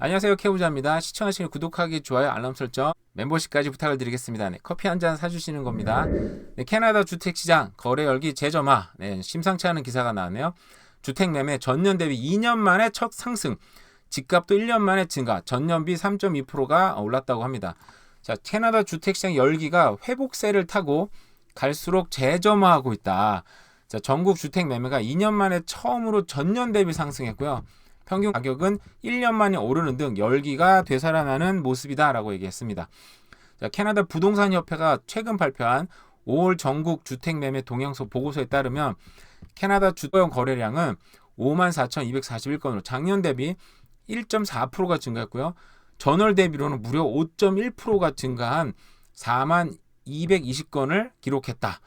안녕하세요, 케우자입니다. 시청하시는 구독하기, 좋아요, 알람 설정, 멤버십까지 부탁을 드리겠습니다. 네, 커피 한 잔 사주시는 겁니다. 네, 캐나다 주택시장 거래 열기 재점화. 네, 심상치 않은 기사가 나왔네요. 주택 매매 전년 대비 2년 만에 첫 상승, 집값도 1년 만에 증가, 전년비 3.2%가 올랐다고 합니다. 자, 캐나다 주택시장 열기가 회복세를 타고 갈수록 재점화하고 있다. 자, 전국 주택 매매가 2년 만에 처음으로 전년 대비 상승했고요. 평균 가격은 1년 만에 오르는 등 열기가 되살아나는 모습이다라고 얘기했습니다. 자, 캐나다 부동산 협회가 최근 발표한 5월 전국 주택 매매 동향소 보고서에 따르면 캐나다 주거용 거래량은 54,241건으로 작년 대비 1.4%가 증가했고요. 전월 대비로는 무려 5.1%가 증가한 4220건을 기록했다.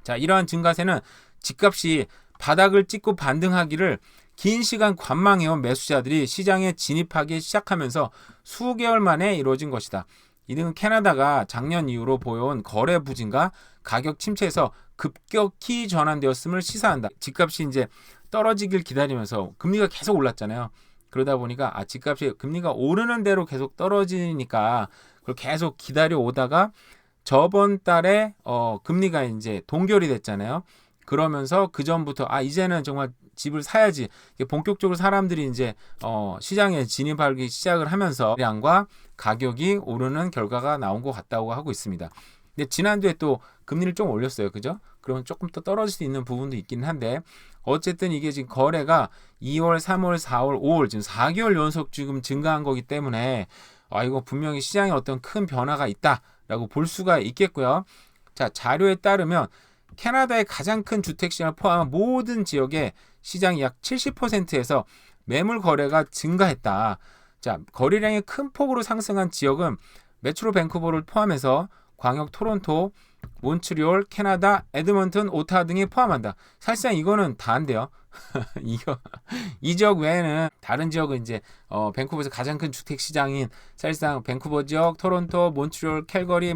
자, 이러한 증가세는 집값이 바닥을 찍고 반등하기를 긴 시간 관망해온 매수자들이 시장에 진입하기 시작하면서 수개월 만에 이루어진 것이다. 이는 캐나다가 작년 이후로 보여온 거래 부진과 가격 침체에서 급격히 전환되었음을 시사한다. 집값이 이제 떨어지길 기다리면서 금리가 계속 올랐잖아요. 그러다 보니까 집값이 금리가 오르는 대로 계속 떨어지니까 그걸 계속 기다려 오다가 저번 달에 금리가 이제 동결이 됐잖아요. 그러면서 그 전부터 이제는 정말 집을 사야지. 본격적으로 사람들이 이제 시장에 진입하기 시작을 하면서量과 가격이 오르는 결과가 나온 것 같다고 하고 있습니다. 근데 지난주에 또 금리를 좀 올렸어요, 그죠? 그러면 조금 더 떨어질 수 있는 부분도 있긴 한데 어쨌든 이게 지금 거래가 2월, 3월, 4월, 5월 지금 4개월 연속 지금 증가한 거기 때문에 이거 분명히 시장에 어떤 큰 변화가 있다라고 볼 수가 있겠고요. 자, 자료에 따르면 캐나다의 가장 큰 주택시장을 포함한 모든 지역의 시장이 약 70%에서 매물 거래가 증가했다. 자, 거래량이 큰 폭으로 상승한 지역은 메트로 밴쿠버를 포함해서 광역 토론토, 몬트리올, 캐나다, 에드먼튼, 오타와 등이 포함한다. 사실상 이거는 다인데요. 이 지역 외에는 다른 지역은 이제 밴쿠버에서 가장 큰 주택 시장인 사실상 밴쿠버 지역, 토론토, 몬트리올, 캘거리,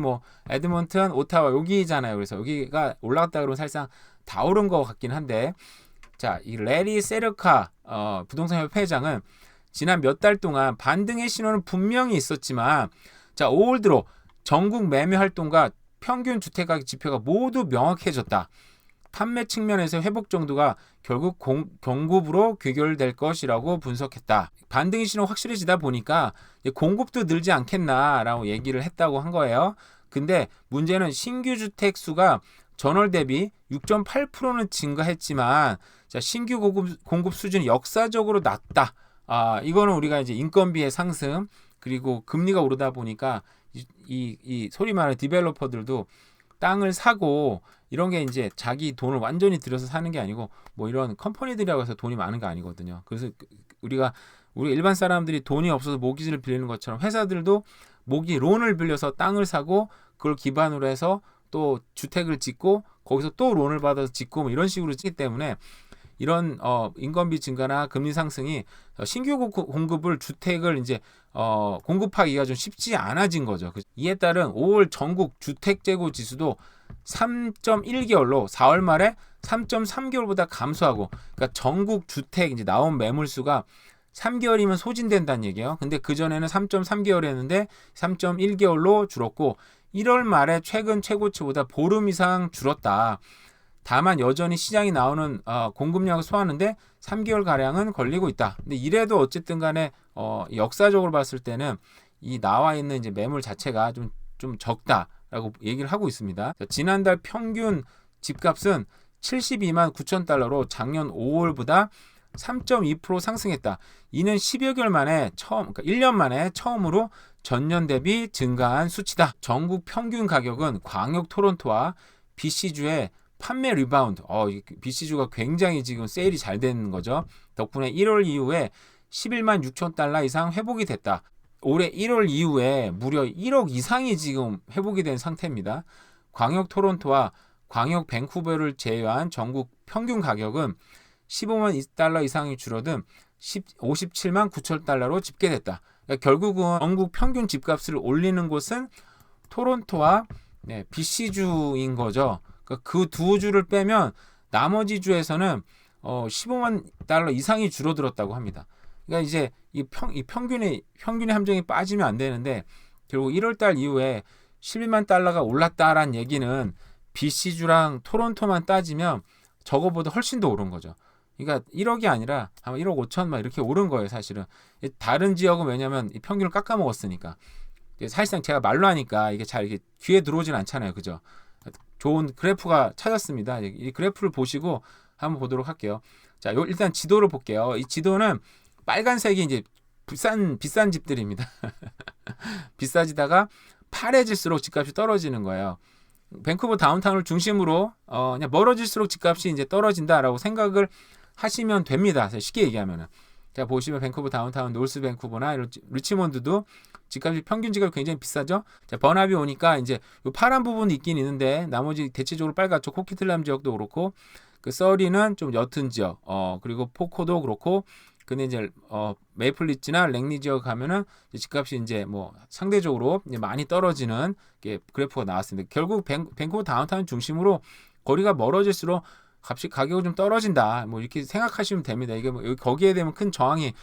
에드먼튼, 오타와 여기잖아요. 그래서 여기가 올라갔다 그러면 사실상 다 오른 것 같긴 한데, 자, 이 레리 세르카 부동산 협회 회장은 지난 몇 달 동안 반등의 신호는 분명히 있었지만, 자, 5월 들어 전국 매매 활동과 평균 주택가격 지표가 모두 명확해졌다. 판매 측면에서 회복 정도가 결국 공급으로 귀결될 것이라고 분석했다. 반등의 신호 확실해지다 보니까 공급도 늘지 않겠나라고 얘기를 했다고 한 거예요. 근데 문제는 신규 주택 수가 전월 대비 6.8%는 증가했지만 신규 공급 수준이 역사적으로 낮다. 이거는 우리가 이제 인건비의 상승 그리고 금리가 오르다 보니까 이 소리 말하는 디벨로퍼들도 땅을 사고 이런 게 이제 자기 돈을 완전히 들여서 사는 게 아니고 이런 컴퍼니들이라고 해서 돈이 많은 거 아니거든요. 그래서 우리 일반 사람들이 돈이 없어서 모기지를 빌리는 것처럼 회사들도 론을 빌려서 땅을 사고 그걸 기반으로 해서 또 주택을 짓고 거기서 또 론을 받아서 짓고 이런 식으로 짓기 때문에 이런 인건비 증가나 금리 상승이 신규 공급을 주택을 이제 공급하기가 좀 쉽지 않아진 거죠. 이에 따른 5월 전국 주택 재고 지수도 3.1개월로 4월 말에 3.3개월보다 감소하고, 그러니까 전국 주택 이제 나온 매물 수가 3개월이면 소진된다는 얘기예요. 근데 그 전에는 3.3개월이었는데 3.1개월로 줄었고 1월 말에 최근 최고치보다 보름 이상 줄었다. 다만 여전히 시장이 나오는 공급량을 소화하는데 3개월 가량은 걸리고 있다. 근데 이래도 어쨌든 간에 역사적으로 봤을 때는 이 나와 있는 이제 매물 자체가 좀 적다라고 얘기를 하고 있습니다. 지난달 평균 집값은 72만 9천 달러로 작년 5월보다 3.2% 상승했다. 이는 10여 개월 만에 그러니까 1년 만에 처음으로 전년 대비 증가한 수치다. 전국 평균 가격은 광역 토론토와 BC주의 판매 리바운드. BC주가 굉장히 지금 세일이 잘 되는 거죠. 덕분에 1월 이후에 11만 6천 달러 이상 회복이 됐다. 올해 1월 이후에 무려 1억 이상이 지금 회복이 된 상태입니다. 광역 토론토와 광역 밴쿠버를 제외한 전국 평균 가격은 15만 달러 이상이 줄어든 57만 9천 달러로 집계됐다. 그러니까 결국은 전국 평균 집값을 올리는 곳은 토론토와 BC주인 거죠. 그 두 주를 빼면 나머지 주에서는 15만 달러 이상이 줄어들었다고 합니다. 그러니까 이제 이 평균의 함정이 빠지면 안 되는데 결국 1월 달 이후에 12만 달러가 올랐다라는 얘기는 BC주랑 토론토만 따지면 저거보다 훨씬 더 오른 거죠. 그러니까 1억이 아니라 아마 1억 5천 막 이렇게 오른 거예요, 사실은. 다른 지역은 왜냐면 이 평균을 깎아먹었으니까. 사실상 제가 말로 하니까 이게 잘 이렇게 귀에 들어오진 않잖아요, 그죠? 좋은 그래프가 찾았습니다. 이 그래프를 보시고 한번 보도록 할게요. 자, 일단 지도를 볼게요. 이 지도는 빨간색이 이제 비싼 집들입니다. 비싸지다가 파래질수록 집값이 떨어지는 거예요. 밴쿠버 다운타운을 중심으로 그냥 멀어질수록 집값이 이제 떨어진다라고 생각을 하시면 됩니다. 쉽게 얘기하면은. 자, 보시면 밴쿠버 다운타운, 노스 밴쿠버나 이런 리치몬드도 집값이 평균 집값이 굉장히 비싸죠. 자, 번합이 오니까 이제 요 파란 부분이 있긴 있는데 나머지 대체적으로 빨갛죠. 코키틀람 지역도 그렇고 그 서리는 좀 옅은 지역, 그리고 포코도 그렇고. 근데 이제 메이플리츠나 랭리 지역 가면은 집값이 이제 뭐 상대적으로 이제 많이 떨어지는 게 그래프가 나왔습니다. 결국 밴쿠버 다운타운 중심으로 거리가 멀어질수록 가격이 좀 떨어진다. 뭐 이렇게 생각하시면 됩니다. 이게 뭐 거기에 대한 큰 저항이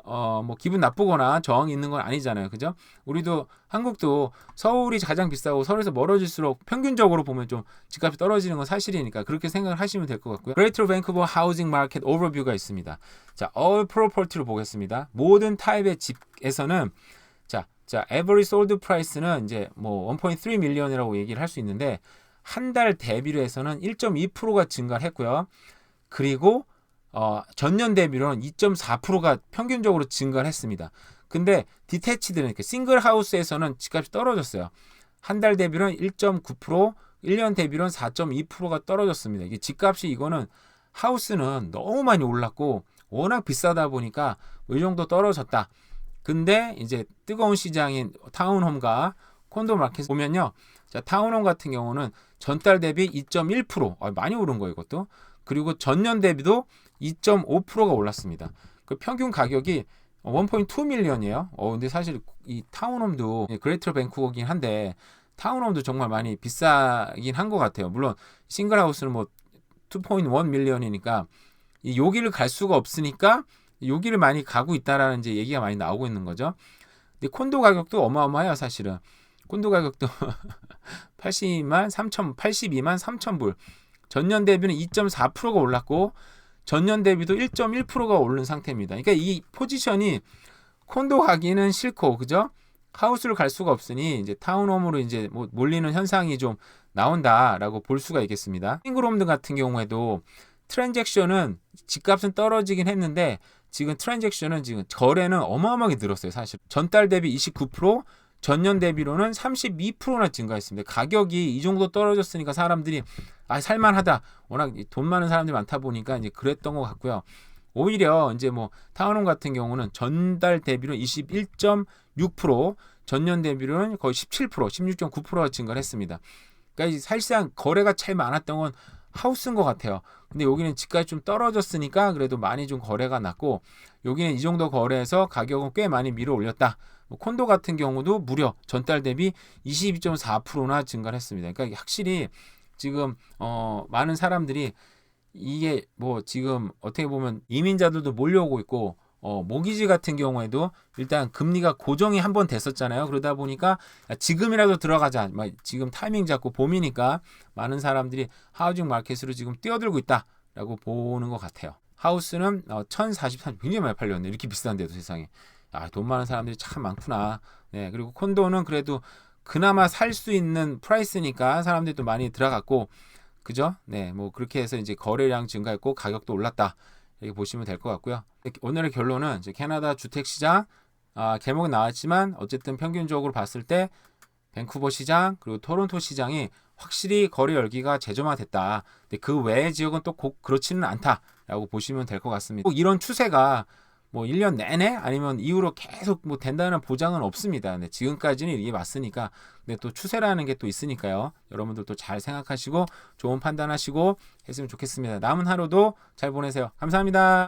뭐 기분 나쁘거나 저항이 있는 건 아니잖아요. 그죠? 우리도 한국도 서울이 가장 비싸고 서울에서 멀어질수록 평균적으로 보면 좀 집값이 떨어지는 건 사실이니까 그렇게 생각을 하시면 될 것 같고요. Greater Vancouver Housing Market Overview가 있습니다. 자, All Property를 보겠습니다. 모든 타입의 집에서는 자, Average Sold Price는 이제 뭐 1.3 million이라고 얘기를 할 수 있는데 한 달 대비로 해서는 1.2%가 증가를 했고요. 그리고 전년 대비로는 2.4%가 평균적으로 증가를 했습니다. 근데 디태치드는 싱글 하우스에서는 집값이 떨어졌어요. 한 달 대비로는 1.9%, 1년 대비로는 4.2%가 떨어졌습니다. 이게 집값이 이거는 하우스는 너무 많이 올랐고 워낙 비싸다 보니까 이 정도 떨어졌다. 근데 이제 뜨거운 시장인 타운홈과 콘도 마켓 보면요. 자, 타운홈 같은 경우는 전달 대비 2.1%, 많이 오른 거예요, 이것도. 그리고 전년 대비도 2.5%가 올랐습니다. 그 평균 가격이 1.2 밀리언이에요. 근데 사실 이 타운홈도 그레이터 밴쿠버긴 한데 타운홈도 정말 많이 비싸긴 한 것 같아요. 물론 싱글 하우스는 뭐 2.1 밀리언이니까 여기를 갈 수가 없으니까 여기를 많이 가고 있다라는 이제 얘기가 많이 나오고 있는 거죠. 근데 콘도 가격도 어마어마해요, 사실은. 콘도 가격도 82만 3천 불. 전년 대비는 2.4%가 올랐고 전년 대비도 1.1%가 오른 상태입니다. 그러니까 이 포지션이 콘도 가기는 싫고, 그죠? 하우스를 갈 수가 없으니 이제 타운홈으로 이제 뭐 몰리는 현상이 좀 나온다라고 볼 수가 있겠습니다. 싱글홈 같은 경우에도 트랜잭션은 집값은 떨어지긴 했는데 지금 트랜잭션은 지금 거래는 어마어마하게 늘었어요. 사실 전달 대비 29%, 전년 대비로는 32%나 증가했습니다. 가격이 이 정도 떨어졌으니까 사람들이 살만하다. 워낙 돈 많은 사람들이 많다 보니까 이제 그랬던 것 같고요. 오히려 이제 뭐 타운홈 같은 경우는 전달 대비로 21.6%, 전년 대비로는 거의 17%, 16.9%가 증가를 했습니다. 그러니까 사실상 거래가 제일 많았던 건 하우스인 것 같아요. 근데 여기는 집값이 좀 떨어졌으니까 그래도 많이 좀 거래가 났고 여기는 이 정도 거래해서 가격은 꽤 많이 밀어 올렸다. 콘도 같은 경우도 무려 전달 대비 22.4%나 증가를 했습니다. 그러니까 확실히 지금 많은 사람들이 이게 뭐 지금 어떻게 보면 이민자들도 몰려오고 있고 모기지 같은 경우에도 일단 금리가 고정이 한번 됐었잖아요. 그러다 보니까 지금이라도 들어가자. 지금 타이밍 잡고 봄이니까 많은 사람들이 하우징 마켓으로 지금 뛰어들고 있다라고 보는 것 같아요. 하우스는 1043 굉장히 많이 팔렸네. 이렇게 비싼데도 세상에. 돈 많은 사람들이 참 많구나. 네, 그리고 콘도는 그래도 그나마 살 수 있는 프라이스니까 사람들이 또 많이 들어갔고, 그죠? 네, 뭐 그렇게 해서 이제 거래량 증가했고 가격도 올랐다. 이렇게 보시면 될 것 같고요. 오늘의 결론은 이제 캐나다 주택 시장 개목은 나왔지만 어쨌든 평균적으로 봤을 때 밴쿠버 시장 그리고 토론토 시장이 확실히 거래 열기가 재점화됐다. 근데 그 외의 지역은 또 꼭 그렇지는 않다라고 보시면 될 것 같습니다. 꼭 이런 추세가 뭐 1년 내내 아니면 이후로 계속 뭐 된다는 보장은 없습니다. 근데 지금까지는 이게 맞으니까. 근데 또 추세라는 게 또 있으니까요. 여러분들도 잘 생각하시고 좋은 판단하시고 했으면 좋겠습니다. 남은 하루도 잘 보내세요. 감사합니다.